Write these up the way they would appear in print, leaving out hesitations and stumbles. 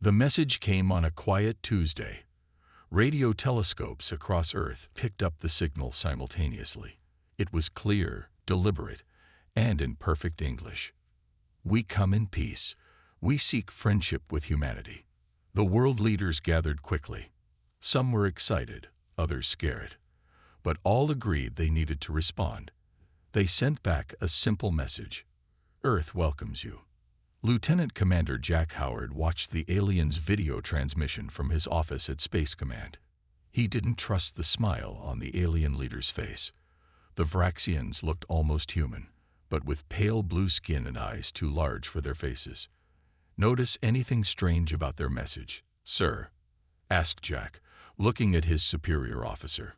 The message came on a quiet Tuesday. Radio telescopes across Earth picked up the signal simultaneously. It was clear, deliberate, and in perfect English. We come in peace. We seek friendship with humanity. The world leaders gathered quickly. Some were excited, others scared. But all agreed they needed to respond. They sent back a simple message. Earth welcomes you. Lieutenant Commander Jack Howard watched the aliens' video transmission from his office at Space Command. He didn't trust the smile on the alien leader's face. The Vraxians looked almost human, but with pale blue skin and eyes too large for their faces. Notice anything strange about their message, sir? Asked Jack, looking at his superior officer.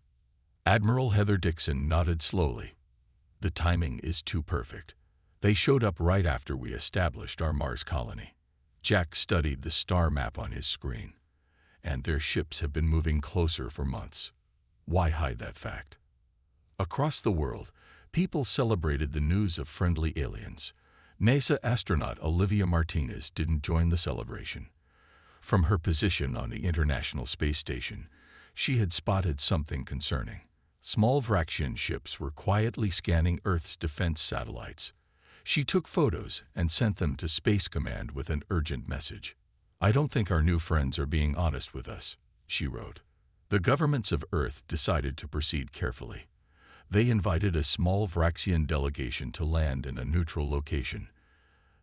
Admiral Heather Dixon nodded slowly. The timing is too perfect. They showed up right after we established our Mars colony. Jack studied the star map on his screen. And their ships have been moving closer for months. Why hide that fact? Across the world, people celebrated the news of friendly aliens. NASA astronaut Olivia Martinez didn't join the celebration. From her position on the International Space Station, she had spotted something concerning. Small Vraxian ships were quietly scanning Earth's defense satellites. She took photos and sent them to Space Command with an urgent message. I don't think our new friends are being honest with us, she wrote. The governments of Earth decided to proceed carefully. They invited a small Vraxian delegation to land in a neutral location,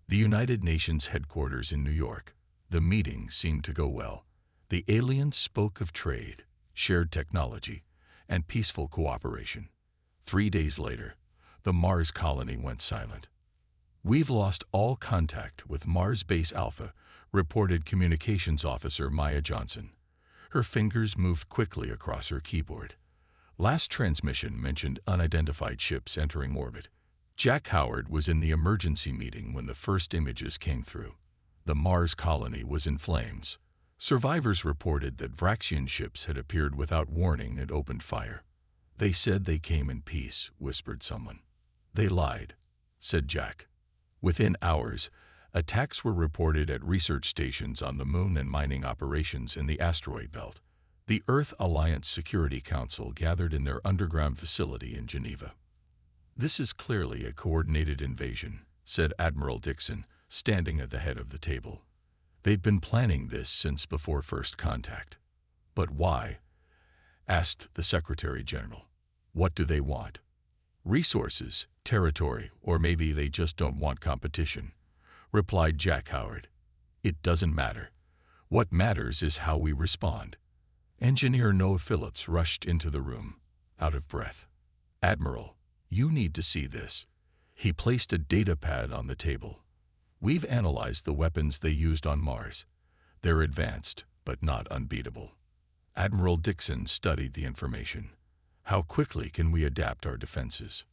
the United Nations headquarters in New York. The meeting seemed to go well. The aliens spoke of trade, shared technology, and peaceful cooperation. 3 days later, the Mars colony went silent. We've lost all contact with Mars Base Alpha, reported Communications Officer Maya Johnson. Her fingers moved quickly across her keyboard. Last transmission mentioned unidentified ships entering orbit. Jack Howard was in the emergency meeting when the first images came through. The Mars colony was in flames. Survivors reported that Vraxian ships had appeared without warning and opened fire. They said they came in peace, whispered someone. They lied, said Jack. Within hours, attacks were reported at research stations on the Moon and mining operations in the asteroid belt. The Earth Alliance Security Council gathered in their underground facility in Geneva. This is clearly a coordinated invasion, said Admiral Dixon, standing at the head of the table. They've been planning this since before first contact. But why? Asked the Secretary General. What do they want? Resources, territory, or maybe they just don't want competition, replied Jack Howard. It doesn't matter. What matters is how we respond. Engineer Noah Phillips rushed into the room, out of breath. Admiral, you need to see this. He placed a data pad on the table. We've analyzed the weapons they used on Mars. They're advanced, but not unbeatable. Admiral Dixon studied the information. How quickly can we adapt our defenses?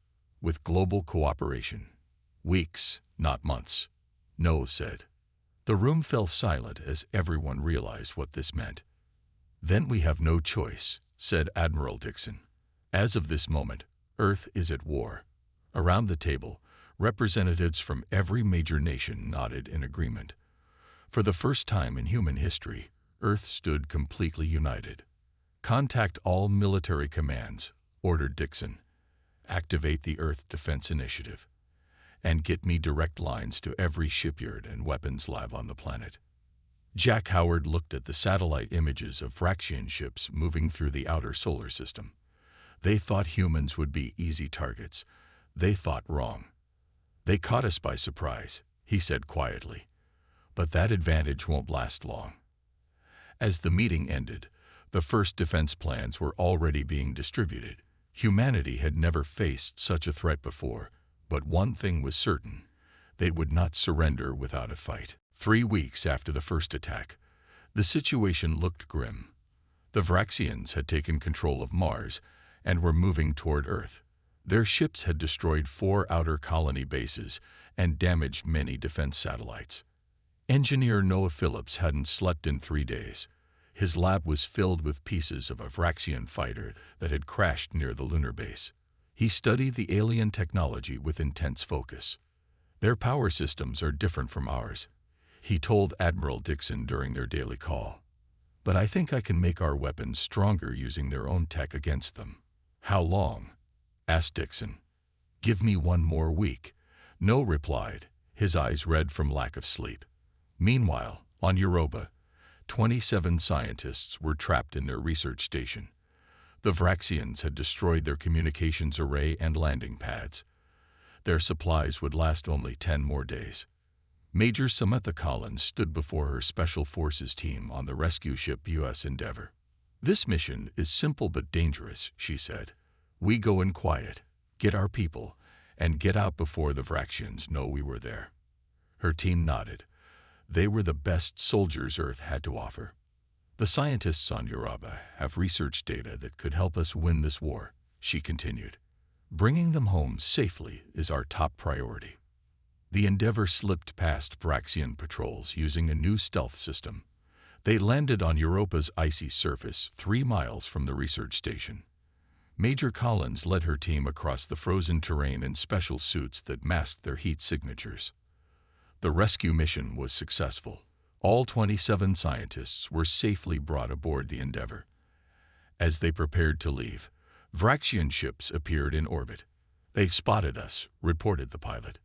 With global cooperation. Weeks, not months, Noah said. The room fell silent as everyone realized what this meant. Then we have no choice, said Admiral Dixon. As of this moment, Earth is at war. Around the table, representatives from every major nation nodded in agreement. For the first time in human history, Earth stood completely united. Contact all military commands, ordered Dixon. Activate the Earth Defense Initiative. And get me direct lines to every shipyard and weapons lab on the planet. Jack Howard looked at the satellite images of Vraxian ships moving through the outer solar system. They thought humans would be easy targets. They thought wrong. They caught us by surprise, he said quietly. But that advantage won't last long. As the meeting ended, the first defense plans were already being distributed. Humanity had never faced such a threat before, but one thing was certain. They would not surrender without a fight. 3 weeks after the first attack, the situation looked grim. The Vraxians had taken control of Mars and were moving toward Earth. Their ships had destroyed 4 outer colony bases and damaged many defense satellites. Engineer Noah Phillips hadn't slept in 3 days. His lab was filled with pieces of a Vraxian fighter that had crashed near the lunar base. He studied the alien technology with intense focus. Their power systems are different from ours. he told Admiral Dixon during their daily call. "But I think I can make our weapons stronger using their own tech against them." "How long?" asked Dixon. "Give me 1 more week." No replied, his eyes red from lack of sleep. Meanwhile, on Europa, 27 scientists were trapped in their research station. The Vraxians had destroyed their communications array and landing pads. Their supplies would last only 10 more days. Major Samantha Collins stood before her Special Forces team on the rescue ship U.S. Endeavour. "This mission is simple but dangerous," she said. "We go in quiet, get our people, and get out before the Vraxians know we were there." Her team nodded. They were the best soldiers Earth had to offer. "The scientists on Europa have research data that could help us win this war," she continued. "Bringing them home safely is our top priority." The Endeavour slipped past Vraxian patrols using a new stealth system. They landed on Europa's icy surface 3 miles from the research station. Major Collins led her team across the frozen terrain in special suits that masked their heat signatures. The rescue mission was successful. All 27 scientists were safely brought aboard the Endeavour. As they prepared to leave, Vraxian ships appeared in orbit. "They spotted us," reported the pilot.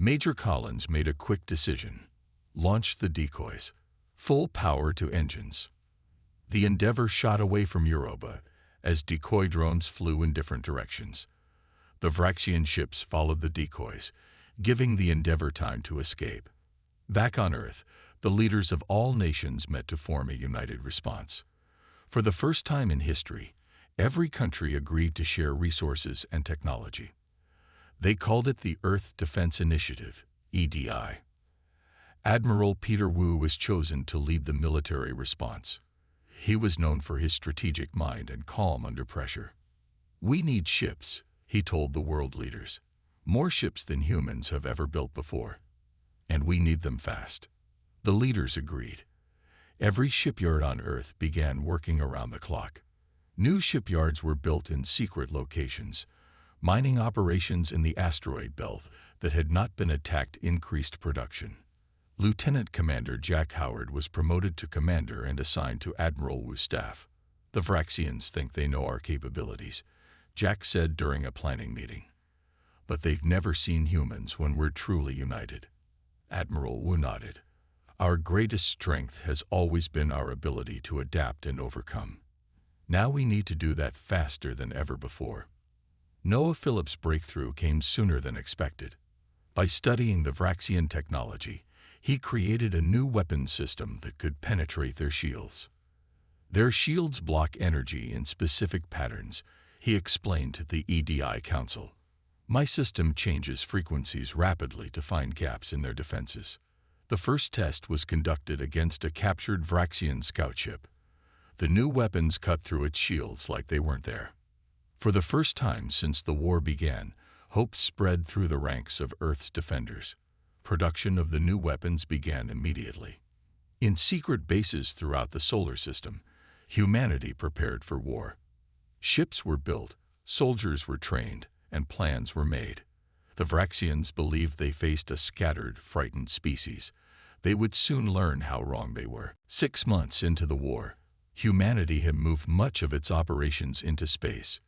Major Collins made a quick decision. Launch the decoys. Full power to engines. The Endeavour shot away from Europa as decoy drones flew in different directions. The Vraxian ships followed the decoys, giving the Endeavour time to escape. Back on Earth, the leaders of all nations met to form a united response. For the first time in history, every country agreed to share resources and technology. They called it the Earth Defense Initiative, EDI. Admiral Peter Wu was chosen to lead the military response. He was known for his strategic mind and calm under pressure. "We need ships," he told the world leaders. "More ships than humans have ever built before. And we need them fast." The leaders agreed. Every shipyard on Earth began working around the clock. New shipyards were built in secret locations. Mining operations in the asteroid belt that had not been attacked increased production. Lieutenant Commander Jack Howard was promoted to commander and assigned to Admiral Wu's staff. "The Vraxians think they know our capabilities," Jack said during a planning meeting. "But they've never seen humans when we're truly united." Admiral Wu nodded. "Our greatest strength has always been our ability to adapt and overcome. Now we need to do that faster than ever before." Noah Phillips' breakthrough came sooner than expected. By studying the Vraxian technology, he created a new weapon system that could penetrate their shields. "Their shields block energy in specific patterns," he explained to the EDI Council. "My system changes frequencies rapidly to find gaps in their defenses." The first test was conducted against a captured Vraxian scout ship. The new weapons cut through its shields like they weren't there. For the first time since the war began, hope spread through the ranks of Earth's defenders. Production of the new weapons began immediately. In secret bases throughout the solar system, humanity prepared for war. Ships were built, soldiers were trained, and plans were made. The Vraxians believed they faced a scattered, frightened species. They would soon learn how wrong they were. 6 months into the war, humanity had moved much of its operations into space.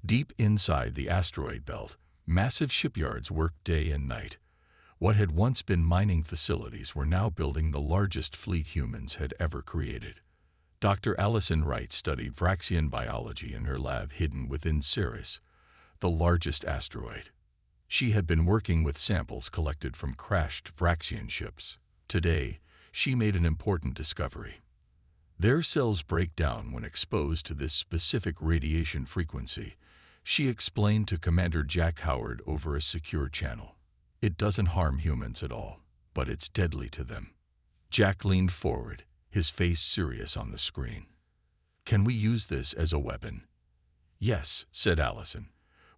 Deep inside the asteroid belt, massive shipyards worked day and night. What had once been mining facilities were now building the largest fleet humans had ever created. Dr. Allison Wright studied Vraxian biology in her lab hidden within Ceres, the largest asteroid. She had been working with samples collected from crashed Vraxian ships. Today, she made an important discovery. Their cells break down when exposed to this specific radiation frequency, she explained to Commander Jack Howard over a secure channel. "It doesn't harm humans at all, but it's deadly to them." Jack leaned forward, his face serious on the screen. "Can we use this as a weapon?" "Yes," said Allison.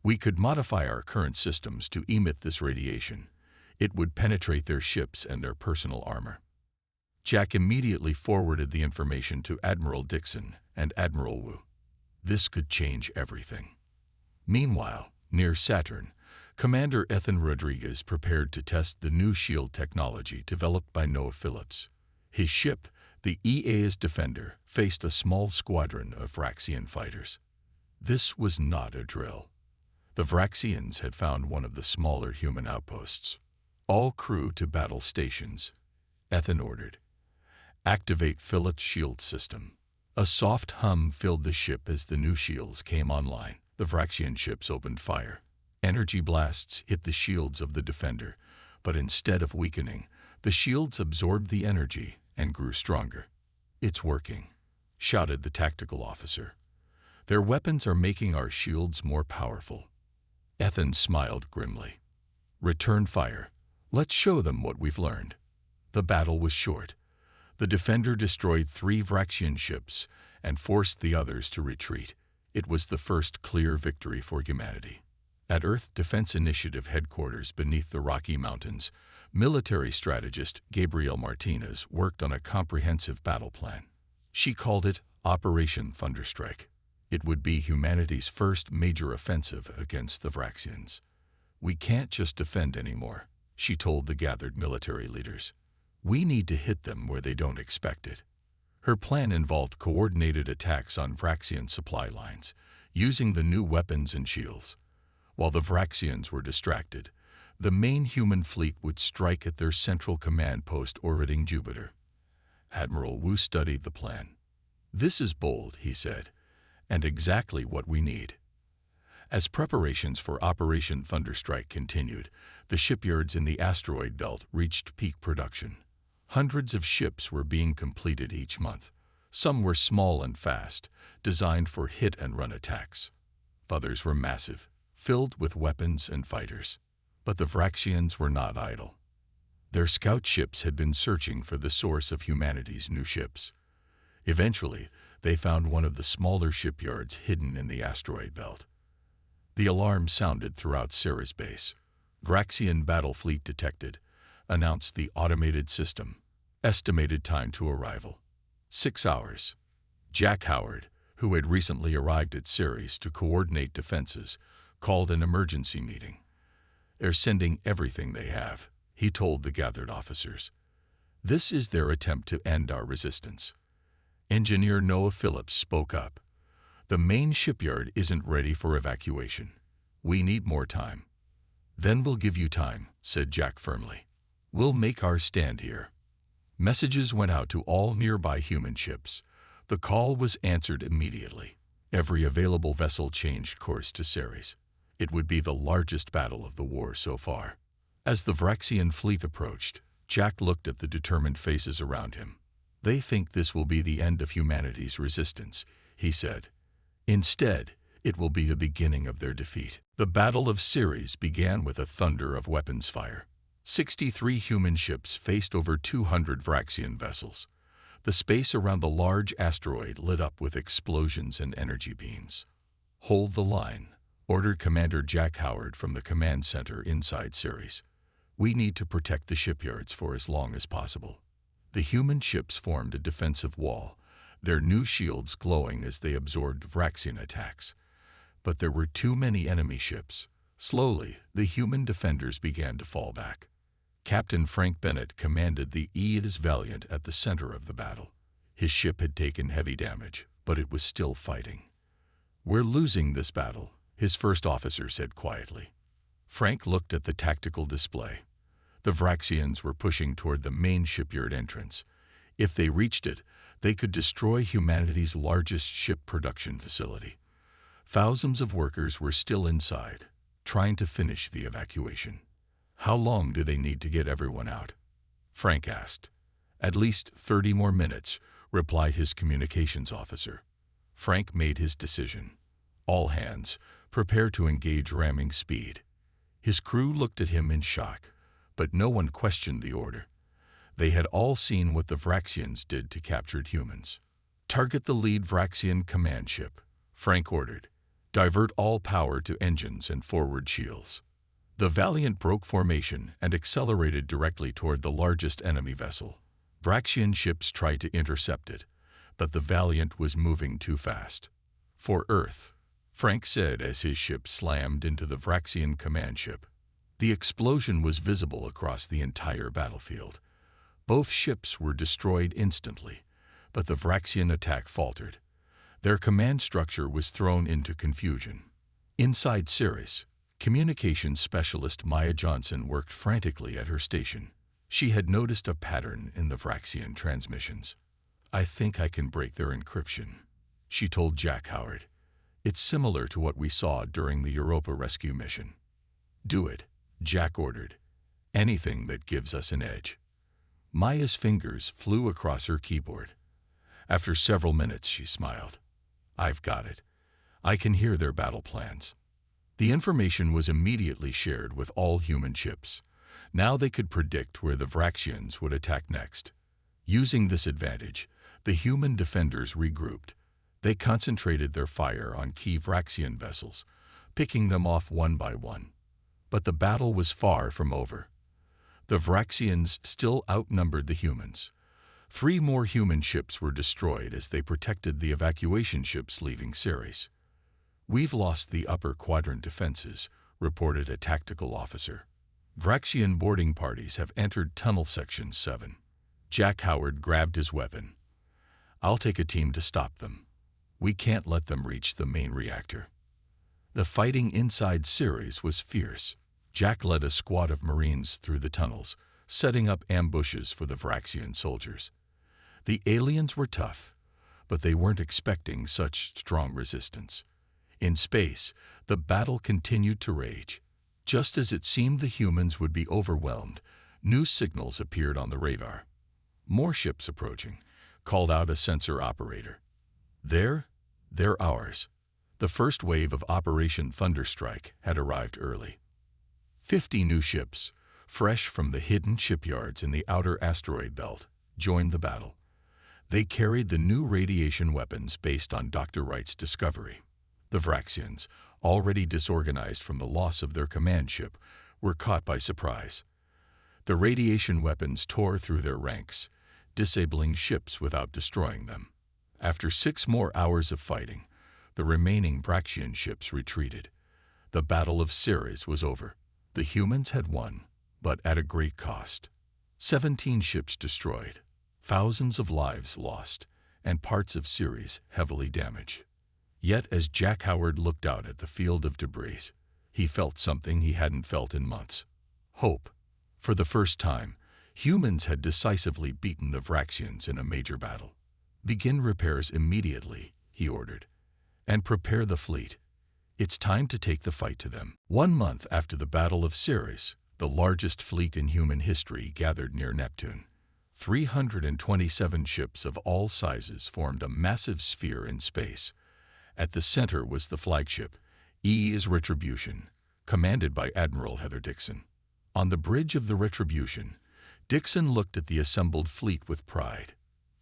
"We could modify our current systems to emit this radiation. It would penetrate their ships and their personal armor." Jack immediately forwarded the information to Admiral Dixon and Admiral Wu. This could change everything. Meanwhile, near Saturn, Commander Ethan Rodriguez prepared to test the new shield technology developed by Noah Phillips. His ship, the EA's Defender, faced a small squadron of Vraxian fighters. This was not a drill. The Vraxians had found one of the smaller human outposts. All crew to battle stations, Ethan ordered. Activate Phillips' shield system. A soft hum filled the ship as the new shields came online. The Vraxian ships opened fire. Energy blasts hit the shields of the Defender, but instead of weakening, the shields absorbed the energy and grew stronger. "It's working," shouted the tactical officer. "Their weapons are making our shields more powerful." Ethan smiled grimly. "Return fire. Let's show them what we've learned." The battle was short. The Defender destroyed 3 Vraxian ships and forced the others to retreat. It was the first clear victory for humanity. At Earth Defense Initiative headquarters beneath the Rocky Mountains, military strategist Gabrielle Martinez worked on a comprehensive battle plan. She called it Operation Thunderstrike. It would be humanity's first major offensive against the Vraxians. "We can't just defend anymore," she told the gathered military leaders. "We need to hit them where they don't expect it." Her plan involved coordinated attacks on Vraxian supply lines, using the new weapons and shields. While the Vraxians were distracted, the main human fleet would strike at their central command post orbiting Jupiter. Admiral Wu studied the plan. "This is bold," he said, "and exactly what we need." As preparations for Operation Thunderstrike continued, the shipyards in the asteroid belt reached peak production. Hundreds of ships were being completed each month. Some were small and fast, designed for hit-and-run attacks. Others were massive, filled with weapons and fighters. But the Vraxians were not idle. Their scout ships had been searching for the source of humanity's new ships. Eventually, they found one of the smaller shipyards hidden in the asteroid belt. The alarm sounded throughout Ceres base. "Vraxian battle fleet detected," announced the automated system. Estimated time to arrival: 6 hours. Jack Howard, who had recently arrived at Ceres to coordinate defenses, called an emergency meeting. "They're sending everything they have," he told the gathered officers. "This is their attempt to end our resistance." Engineer Noah Phillips spoke up. "The main shipyard isn't ready for evacuation. We need more time." "Then we'll give you time," said Jack firmly. "We'll make our stand here." Messages went out to all nearby human ships. The call was answered immediately. Every available vessel changed course to Ceres. It would be the largest battle of the war so far. As the Vraxian fleet approached, Jack looked at the determined faces around him. "They think this will be the end of humanity's resistance," he said. "Instead, it will be the beginning of their defeat." The Battle of Ceres began with a thunder of weapons fire. 63 human ships faced over 200 Vraxian vessels. The space around the large asteroid lit up with explosions and energy beams. "Hold the line," ordered Commander Jack Howard from the command center inside Ceres. "We need to protect the shipyards for as long as possible." The human ships formed a defensive wall, their new shields glowing as they absorbed Vraxian attacks. But there were too many enemy ships. Slowly, the human defenders began to fall back. Captain Frank Bennett commanded the Aedes Valiant at the center of the battle. His ship had taken heavy damage, but it was still fighting. "We're losing this battle," his first officer said quietly. Frank looked at the tactical display. The Vraxians were pushing toward the main shipyard entrance. If they reached it, they could destroy humanity's largest ship production facility. Thousands of workers were still inside, trying to finish the evacuation. "How long do they need to get everyone out?" Frank asked. "At least 30 more minutes," replied his communications officer. Frank made his decision. "All hands, prepare to engage ramming speed." His crew looked at him in shock, but no one questioned the order. They had all seen what the Vraxians did to captured humans. "Target the lead Vraxian command ship," Frank ordered. "Divert all power to engines and forward shields." The Valiant broke formation and accelerated directly toward the largest enemy vessel. Vraxian ships tried to intercept it, but the Valiant was moving too fast. For Earth, Frank said as his ship slammed into the Vraxian command ship. The explosion was visible across the entire battlefield. Both ships were destroyed instantly, but the Vraxian attack faltered. Their command structure was thrown into confusion. Inside Ceres, communications specialist Maya Johnson worked frantically at her station. She had noticed a pattern in the Vraxian transmissions. "I think I can break their encryption," she told Jack Howard. "It's similar to what we saw during the Europa rescue mission." "Do it," Jack ordered. "Anything that gives us an edge." Maya's fingers flew across her keyboard. After several minutes, she smiled. "I've got it. I can hear their battle plans." The information was immediately shared with all human ships. Now they could predict where the Vraxians would attack next. Using this advantage, the human defenders regrouped. They concentrated their fire on key Vraxian vessels, picking them off one by one. But the battle was far from over. The Vraxians still outnumbered the humans. 3 more human ships were destroyed as they protected the evacuation ships leaving Ceres. "We've lost the upper quadrant defenses," reported a tactical officer. "Vraxian boarding parties have entered tunnel section 7. Jack Howard grabbed his weapon. "I'll take a team to stop them. We can't let them reach the main reactor." The fighting inside Ceres was fierce. Jack led a squad of Marines through the tunnels, setting up ambushes for the Vraxian soldiers. The aliens were tough, but they weren't expecting such strong resistance. In space, the battle continued to rage. Just as it seemed the humans would be overwhelmed, new signals appeared on the radar. "More ships approaching," called out a sensor operator. They're ours." The first wave of Operation Thunderstrike had arrived early. 50 new ships, fresh from the hidden shipyards in the outer asteroid belt, joined the battle. They carried the new radiation weapons based on Dr. Wright's discovery. The Vraxians, already disorganized from the loss of their command ship, were caught by surprise. The radiation weapons tore through their ranks, disabling ships without destroying them. After 6 more hours of fighting, the remaining Vraxian ships retreated. The Battle of Ceres was over. The humans had won, but at a great cost. 17 ships destroyed, thousands of lives lost, and parts of Ceres heavily damaged. Yet as Jack Howard looked out at the field of debris, he felt something he hadn't felt in months: hope. For the first time, humans had decisively beaten the Vraxians in a major battle. "Begin repairs immediately," he ordered, "and prepare the fleet. It's time to take the fight to them." 1 month after the Battle of Ceres, the largest fleet in human history gathered near Neptune. 327 ships of all sizes formed a massive sphere in space. At the center was the flagship, E.'s Retribution, commanded by Admiral Heather Dixon. On the bridge of the Retribution, Dixon looked at the assembled fleet with pride.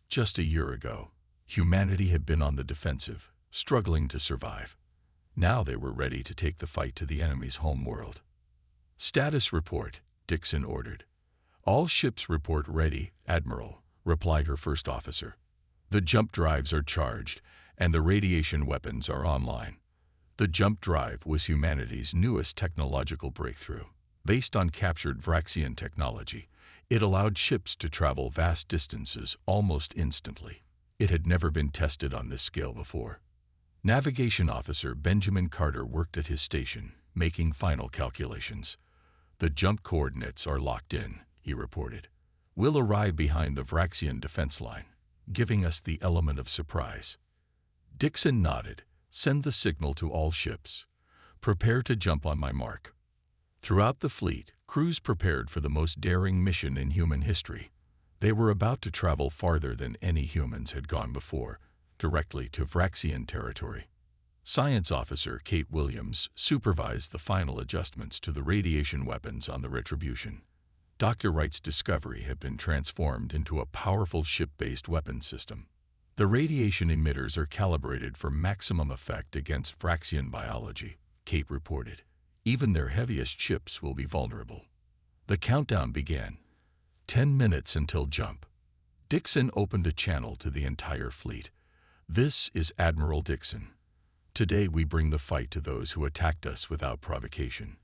Just a year ago, humanity had been on the defensive, struggling to survive. Now they were ready to take the fight to the enemy's home world. "Status report," Dixon ordered. "All ships report ready, Admiral," replied her first officer. "The jump drives are charged, and the radiation weapons are online." The jump drive was humanity's newest technological breakthrough. Based on captured Vraxian technology, it allowed ships to travel vast distances almost instantly. It had never been tested on this scale before. Navigation Officer Benjamin Carter worked at his station, making final calculations. "The jump coordinates are locked in," he reported. "We'll arrive behind the Vraxian defense line, giving us the element of surprise." Dixon nodded. "Send the signal to all ships. Prepare to jump on my mark." Throughout the fleet, crews prepared for the most daring mission in human history. They were about to travel farther than any humans had gone before, directly to Vraxian territory. Science Officer Kate Williams supervised the final adjustments to the radiation weapons on the Retribution. Dr. Wright's discovery had been transformed into a powerful ship-based weapon system. "The radiation emitters are calibrated for maximum effect against Vraxian biology," Kate reported. "Even their heaviest ships will be vulnerable." The countdown began. 10 minutes until jump. Dixon opened a channel to the entire fleet. "This is Admiral Dixon. Today we bring the fight to those who attacked us without provocation.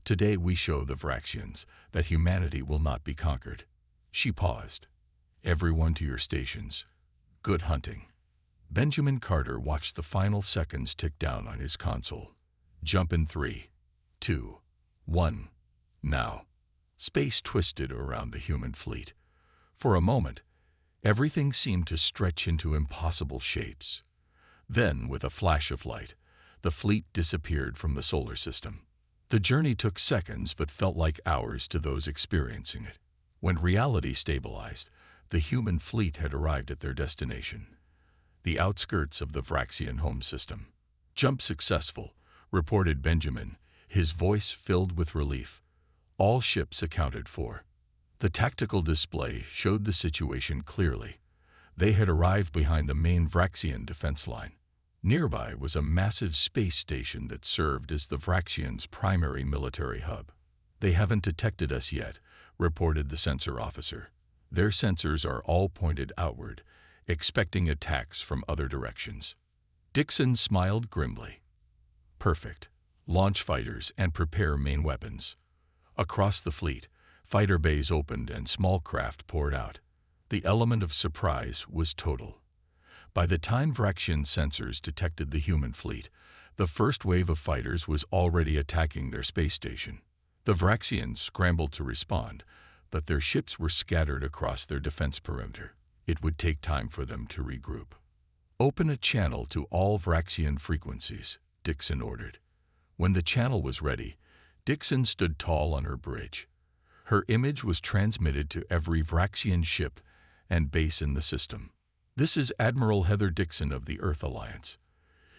Today we show the Vraxians that humanity will not be conquered." She paused. "Everyone to your stations. Good hunting." Benjamin Carter watched the final seconds tick down on his console. "Jump in 3, 2, 1, now." Space twisted around the human fleet. For a moment, everything seemed to stretch into impossible shapes. Then, with a flash of light, the fleet disappeared from the solar system. The journey took seconds but felt like hours to those experiencing it. When reality stabilized, the human fleet had arrived at their destination, the outskirts of the Vraxian home system. "Jump successful," reported Benjamin, his voice filled with relief. "All ships accounted for." The tactical display showed the situation clearly. They had arrived behind the main Vraxian defense line. Nearby was a massive space station that served as the Vraxians' primary military hub. "They haven't detected us yet," reported the sensor officer. "Their sensors are all pointed outward, expecting attacks from other directions." Dixon smiled grimly. "Perfect. Launch fighters and prepare main weapons." Across the fleet, fighter bays opened and small craft poured out. The element of surprise was total. By the time Vraxian sensors detected the human fleet, the first wave of fighters was already attacking their space station. The Vraxians scrambled to respond, but their ships were scattered across their defense perimeter. It would take time for them to regroup. "Open a channel to all Vraxian frequencies," Dixon ordered. When the channel was ready, Dixon stood tall on her bridge. Her image was transmitted to every Vraxian ship and base in the system. "This is Admiral Heather Dixon of the Earth Alliance.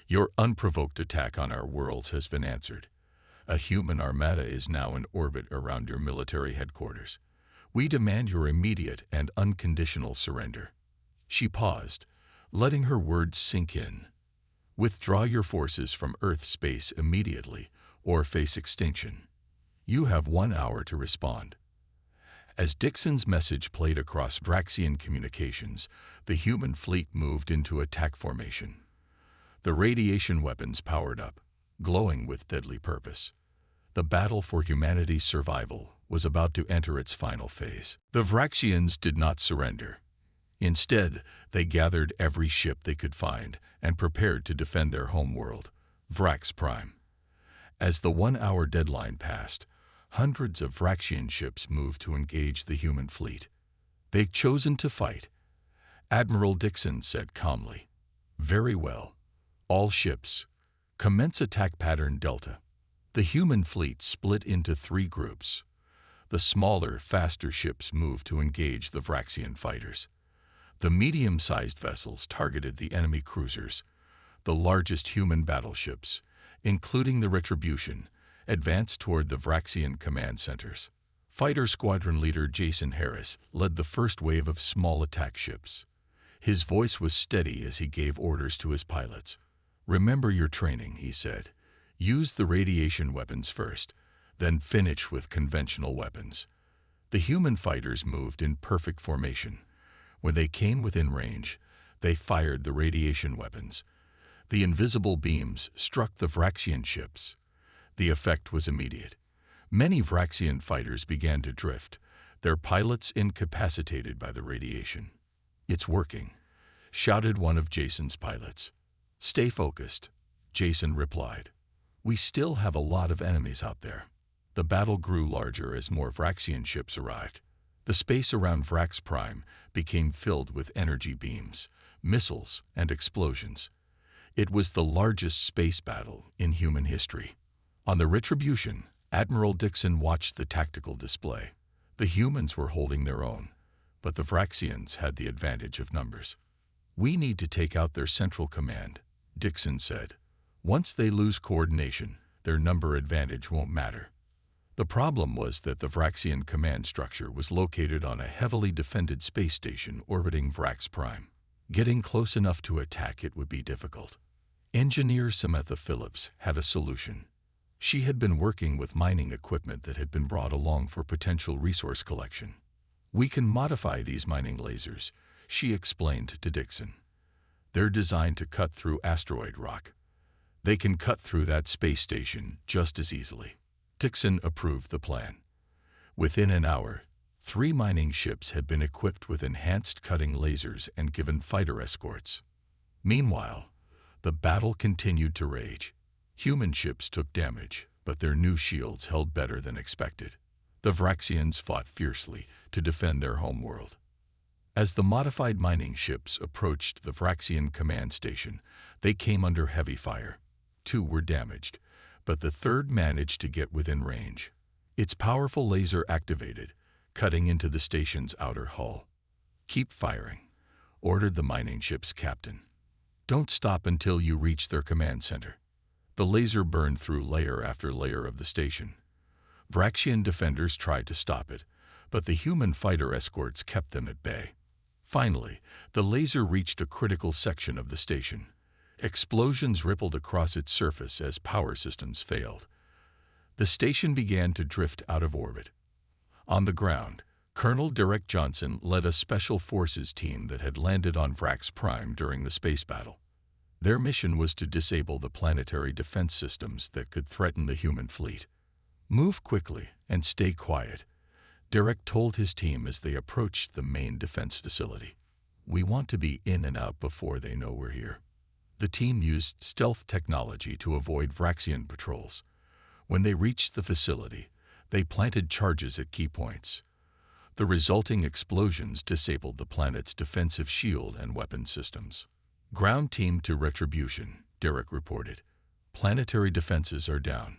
Your unprovoked attack on our worlds has been answered. A human armada is now in orbit around your military headquarters. We demand your immediate and unconditional surrender." She paused, letting her words sink in. "Withdraw your forces from Earth space immediately, or face extinction. You have 1 hour to respond." As Dixon's message played across Vraxian communications, the human fleet moved into attack formation. The radiation weapons powered up, glowing with deadly purpose. The battle for humanity's survival was about to enter its final phase. The Vraxians did not surrender. Instead, they gathered every ship they could find and prepared to defend their homeworld, Vrax Prime. As the 1-hour deadline passed, hundreds of Vraxian ships moved to engage the human fleet. "They've chosen to fight," Admiral Dixon said calmly. "Very well. All ships, commence attack pattern Delta." The human fleet split into 3 groups. The smaller, faster ships moved to engage the Vraxian fighters. The medium-sized vessels targeted the enemy cruisers. The largest human battleships, including the Retribution, advanced toward the Vraxian command centers. Fighter Squadron Leader Jason Harris led the first wave of small attack ships. His voice was steady as he gave orders to his pilots. "Remember your training," he said. "Use the radiation weapons first, then finish with conventional weapons." The human fighters moved in perfect formation. When they came within range, they fired the radiation weapons. The invisible beams struck the Vraxian ships. The effect was immediate. Many Vraxian fighters began to drift, their pilots incapacitated by the radiation. "It's working," shouted one of Jason's pilots. "Stay focused," Jason replied. "We still have a lot of enemies out there." The battle grew larger as more Vraxian ships arrived. The space around Vrax Prime became filled with energy beams, missiles, and explosions. It was the largest space battle in human history. On the Retribution, Admiral Dixon watched the tactical display. The humans were holding their own, but the Vraxians had the advantage of numbers. "We need to take out their central command," Dixon said. "Once they lose coordination, their number advantage won't matter." The problem was that the Vraxian command structure was located on a heavily defended space station orbiting Vrax Prime. Getting close enough to attack it would be difficult. Engineer Samantha Phillips had a solution. She had been working with mining equipment that had been brought along for potential resource collection. "We can modify these mining lasers," she explained to Dixon. "They're designed to cut through asteroid rock. They can cut through that space station just as easily. Dixon approved the plan. Within an hour, 3 mining ships had been equipped with enhanced cutting lasers and given fighter escorts. Meanwhile, the battle continued to rage. Human ships took damage, but their new shields held better than expected. The Vraxians fought fiercely to defend their homeworld. As the modified mining ships approached the Vraxian command station, they came under heavy fire. 2 were damaged, but the third managed to get within range. Its powerful laser activated, cutting into the station's outer hull. "Keep firing," ordered the mining ship's captain. "Don't stop until you reach their command center." The laser burned through layer after layer of the station. Vraxian defenders tried to stop it, but the human fighter escorts kept them at bay. Finally, the laser reached a critical section of the station. Explosions rippled across its surface as power systems failed. The station began to drift out of orbit. On the ground, Colonel Derek Johnson led a special forces team that had landed on Vrax Prime during the space battle. Their mission was to disable the planetary defense systems that could threaten the human fleet. "Move quickly and stay quiet," Derek told his team as they approached the main defense facility. "We want to be in and out before they know we're here." The team used stealth technology to avoid Vraxian patrols. When they reached the facility, they planted charges at key points. The resulting explosions disabled the planet's defensive shield and weapon systems. "Ground team to retribution," Derek reported. "Planetary defenses are down.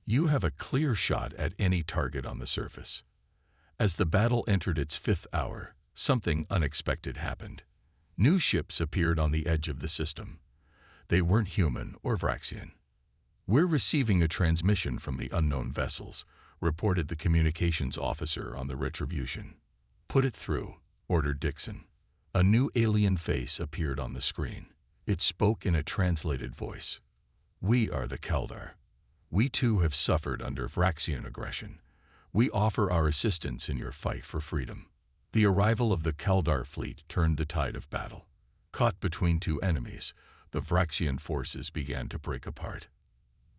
You have a clear shot at any target on the surface." As the battle entered its 5th hour, something unexpected happened. New ships appeared on the edge of the system. They weren't human or Vraxian. "We're receiving a transmission from the unknown vessels," reported the communications officer on the Retribution. "Put it through," ordered Dixon. A new alien face appeared on the screen. It spoke in a translated voice. "We are the Kaldar. We too have suffered under Vraxian aggression. We offer our assistance in your fight for freedom." The arrival of the Kaldar fleet turned the tide of battle. Caught between 2 enemies, the Vraxian forces began to break apart.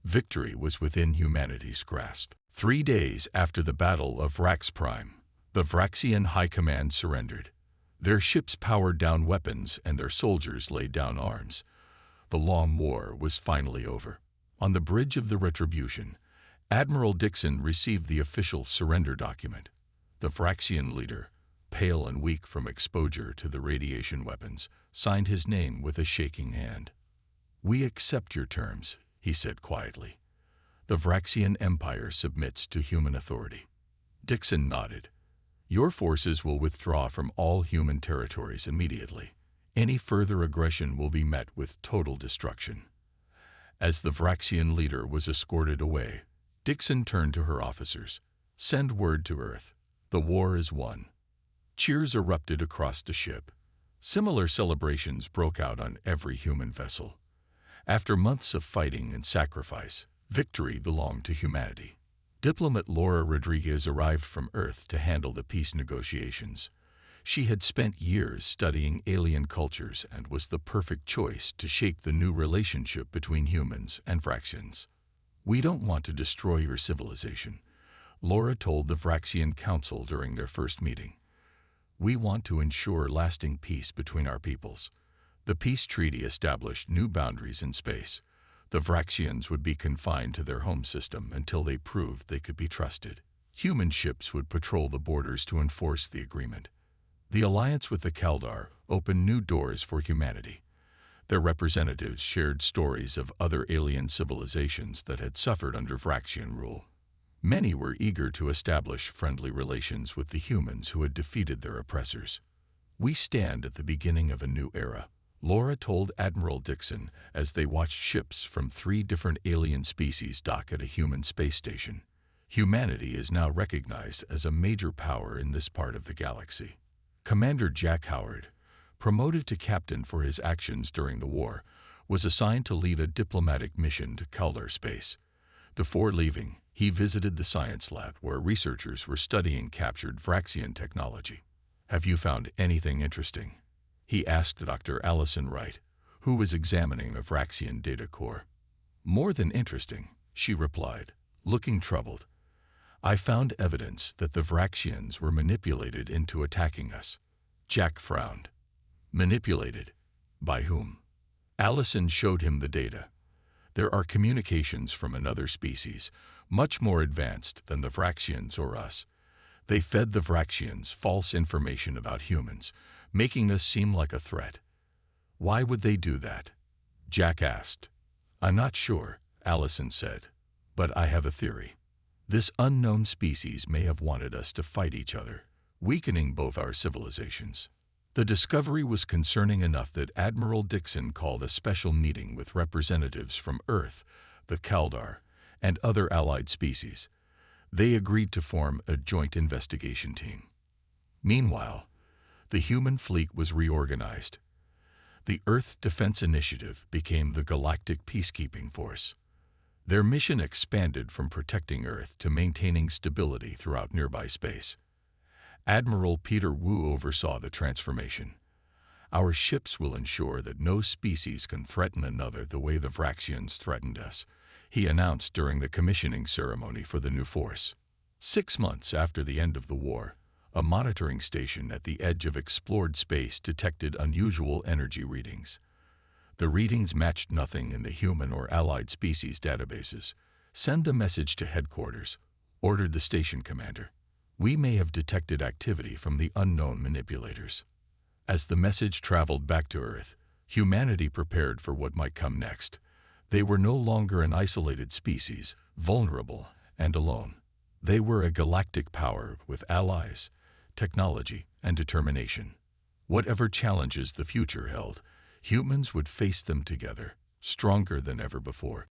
Victory was within humanity's grasp. 3 days after the Battle of Vrax Prime, the Vraxian High Command surrendered. Their ships powered down weapons and their soldiers laid down arms. The long war was finally over. On the bridge of the Retribution, Admiral Dixon received the official surrender document. The Vraxian leader, pale and weak from exposure to the radiation weapons, signed his name with a shaking hand. "We accept your terms," he said quietly. "The Vraxian Empire submits to human authority." Dixon nodded. "Your forces will withdraw from all human territories immediately. Any further aggression will be met with total destruction." As the Vraxian leader was escorted away, Dixon turned to her officers. "Send word to Earth. The war is won." Cheers erupted across the ship. Similar celebrations broke out on every human vessel. After months of fighting and sacrifice, victory belonged to humanity. Diplomat Laura Rodriguez arrived from Earth to handle the peace negotiations. She had spent years studying alien cultures and was the perfect choice to shape the new relationship between humans and Vraxians. "We don't want to destroy your civilization," Laura told the Vraxian Council during their first meeting. "We want to ensure lasting peace between our peoples." The peace treaty established new boundaries in space. The Vraxians would be confined to their home system until they proved they could be trusted. Human ships would patrol the borders to enforce the agreement. The alliance with the Kaldar opened new doors for humanity. Their representatives shared stories of other alien civilizations that had suffered under Vraxian rule. Many were eager to establish friendly relations with the humans who had defeated their oppressors. "We stand at the beginning of a new era," Laura told Admiral Dixon as they watched ships from 3 different alien species dock at a human space station. "Humanity is now recognized as a major power in this part of the galaxy." Commander Jack Howard, promoted to captain for his actions during the war, was assigned to lead a diplomatic mission to Kaldar space. Before leaving, he visited the science lab where researchers were studying captured Vraxian technology. "Have you found anything interesting?" he asked Dr. Allison Wright, who was examining a Vraxian data core. "More than interesting," she replied, looking troubled. "I found evidence that the Vraxians were manipulated into attacking us." Jack frowned. "Manipulated? By whom?" Allison showed him the data. "There are communications from another species, much more advanced than the Vraxians or us. They fed the Vraxians false information about humans, making us seem like a threat." "Why would they do that?" Jack asked. "I'm not sure," Allison said, "but I have a theory. This unknown species may have wanted us to fight each other, weakening both our civilizations." The discovery was concerning enough that Admiral Dixon called a special meeting with representatives from Earth, the Kaldar, and other allied species. They agreed to form a joint investigation team. Meanwhile, the human fleet was reorganized. The Earth Defense Initiative became the Galactic Peacekeeping Force. Their mission expanded from protecting Earth to maintaining stability throughout nearby space. Admiral Peter Wu oversaw the transformation. "Our ships will ensure that no species can threaten another the way the Vraxians threatened us," he announced during the commissioning ceremony for the new force. 6 months after the end of the war, a monitoring station at the edge of explored space detected unusual energy readings. The readings matched nothing in the human or allied species databases. "Send a message to headquarters," ordered the station commander. "We may have detected activity from the unknown manipulators." As the message traveled back to Earth, humanity prepared for what might come next. They were no longer an isolated species, vulnerable and alone. They were a galactic power with allies, technology, and determination. Whatever challenges the future held, humans would face them together, stronger than ever before.